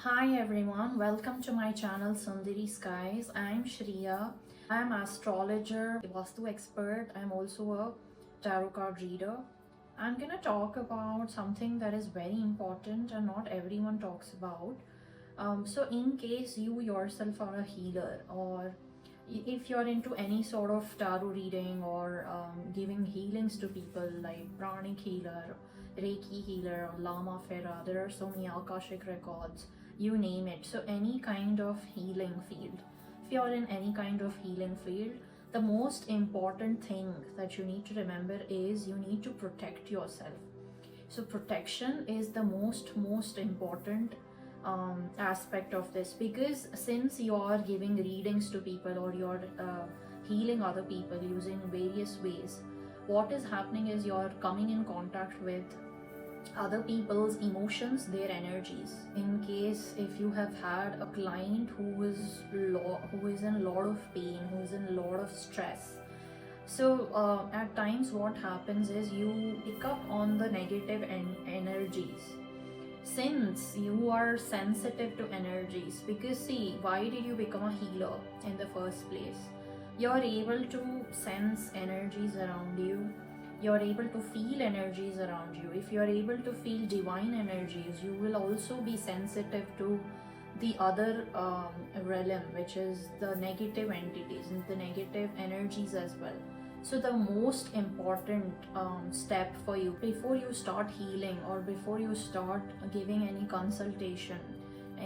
Hi everyone, welcome to my channel Sundari Skies. I'm Shriya. I'm astrologer, Vastu expert. I'm also a tarot card reader. I'm gonna talk about something that is very important and not everyone talks about. So in case you yourself are a healer, or if you're into any sort of tarot reading or giving healings to people like pranic healer, reiki healer, or lama fera, there are so many akashic records, you name it. So any kind of healing field, if you're in any kind of healing field, the most important thing that you need to remember is you need to protect yourself. So protection is the most important aspect of this, because since you are giving readings to people or you're healing other people using various ways, what is happening is you're coming in contact with other people's emotions, their energies. In case if you have had a client who is in a lot of pain, who is in a lot of stress, so at times what happens is you pick up on the negative energies, since you are sensitive to energies. Because see, why did you become a healer in the first place? You're able to sense energies around you, you're able to feel energies around you. If you're able to feel divine energies, you will also be sensitive to the other realm, which is the negative entities and the negative energies as well. So the most important step for you before you start healing or before you start giving any consultation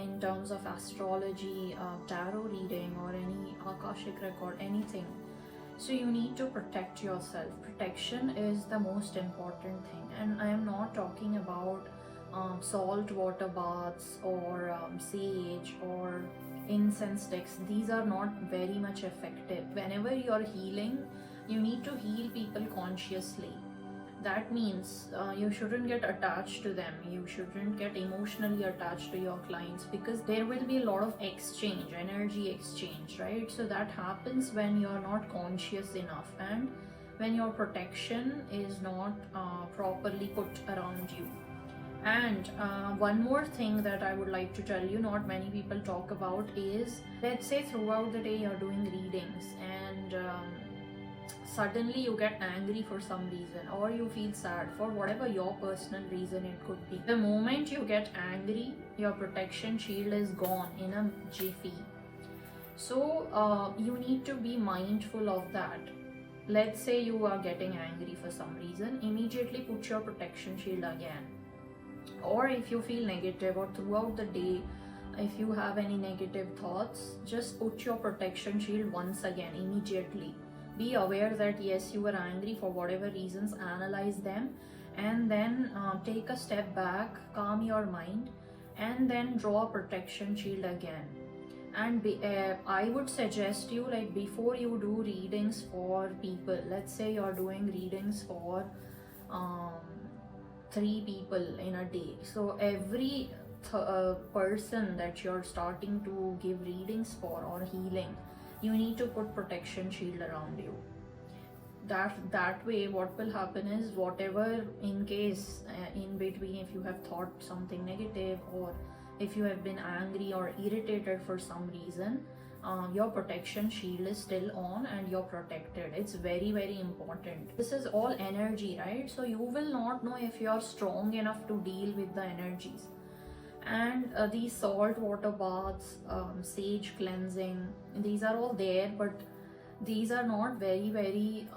in terms of astrology, tarot reading, or any akashic record, anything, so you need to protect yourself. Protection is the most important thing, and I am not talking about salt water baths or sage or incense sticks. These are not very much effective. Whenever you're healing, you need to heal people consciously. That means you shouldn't get attached to them, you shouldn't get emotionally attached to your clients, because there will be a lot of exchange, energy exchange, right? So that happens when you're not conscious enough, and when your protection is not properly put around you. And one more thing that I would like to tell you, not many people talk about, is let's say throughout the day you're doing readings, and suddenly you get angry for some reason, or you feel sad for whatever your personal reason it could be. The moment you get angry, your protection shield is gone in a jiffy. So you need to be mindful of that. Let's say you are getting angry for some reason, immediately put your protection shield again. Or if you feel negative, or throughout the day if you have any negative thoughts, just put your protection shield once again immediately. Be aware that yes, you were angry for whatever reasons, analyze them, and then take a step back, calm your mind, and then draw a protection shield again. And I would suggest you, like, before you do readings for people, let's say you're doing readings for um, 3 people in a day, so every person that you're starting to give readings for or healing, you need to put protection shield around you. That way what will happen is, whatever in case in between, if you have thought something negative, or if you have been angry or irritated for some reason, your protection shield is still on and you're protected. It's very important. This is all energy, right? So you will not know if you're strong enough to deal with the energies. And these salt water baths, sage cleansing, these are all there, but these are not very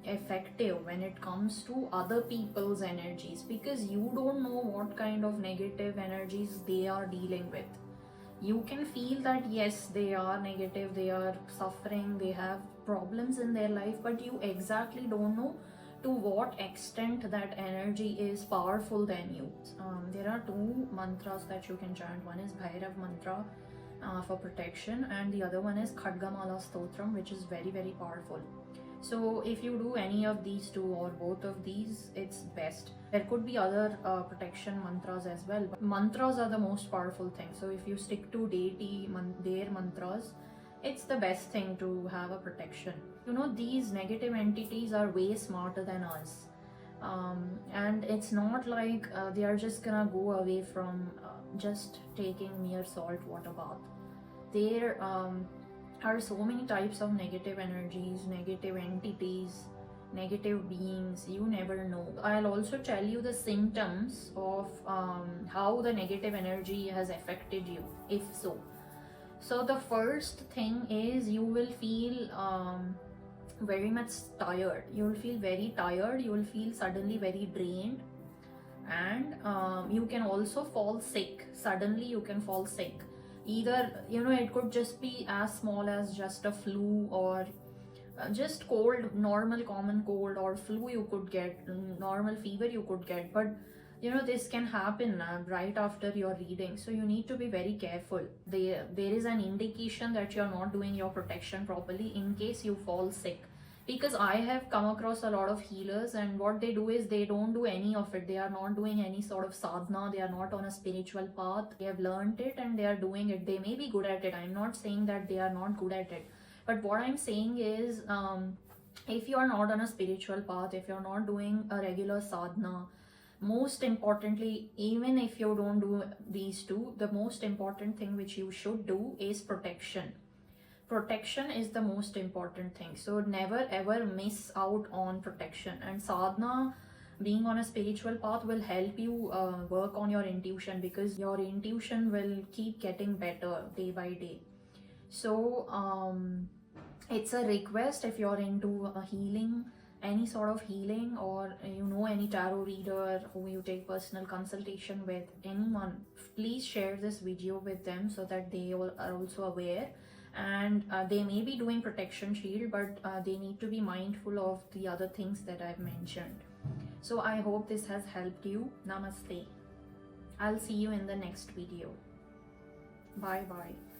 effective when it comes to other people's energies, because you don't know what kind of negative energies they are dealing with. You can feel that yes, they are negative, they are suffering, they have problems in their life, but you exactly don't know to what extent that energy is powerful than you. There are 2 mantras that you can chant. One is Bhairav mantra for protection, and the other one is Khadgamala Stotram, which is very powerful. So if you do any of these 2 or both of these, it's best. There could be other protection mantras as well, but mantras are the most powerful thing. So if you stick to their mantras, it's the best thing to have a protection. You know, these negative entities are way smarter than us. And it's not like they are just gonna go away from just taking mere salt water bath. There are so many types of negative energies, negative entities, negative beings, you never know. I'll also tell you the symptoms of how the negative energy has affected you, if so. So the first thing is you will feel very much tired. You will feel very tired, you will feel suddenly very drained, and you can also fall sick. Suddenly you can fall sick. Either, it could just be as small as just a flu, or just cold, normal common cold or flu you could get, normal fever you could get. But this can happen right after your reading, so you need to be very careful. There is an indication that you're not doing your protection properly in case you fall sick. Because I have come across a lot of healers, and what they do is they don't do any of it. They are not doing any sort of sadhana, they are not on a spiritual path. They have learned it and they are doing it. They may be good at it, I'm not saying that they are not good at it, but what I'm saying is, if you are not on a spiritual path, if you're not doing a regular sadhana, most importantly, even if you don't do these two, the most important thing which you should do is protection. Protection is the most important thing, so never ever miss out on protection. And sadhana, being on a spiritual path, will help you work on your intuition, because your intuition will keep getting better day by day. So it's a request, if you're into healing, any sort of healing, or any tarot reader who you take personal consultation with, anyone, please share this video with them so that they all are also aware. And they may be doing protection shield, but they need to be mindful of the other things that I've mentioned. So I hope this has helped you. Namaste. I'll see you in the next video. Bye bye.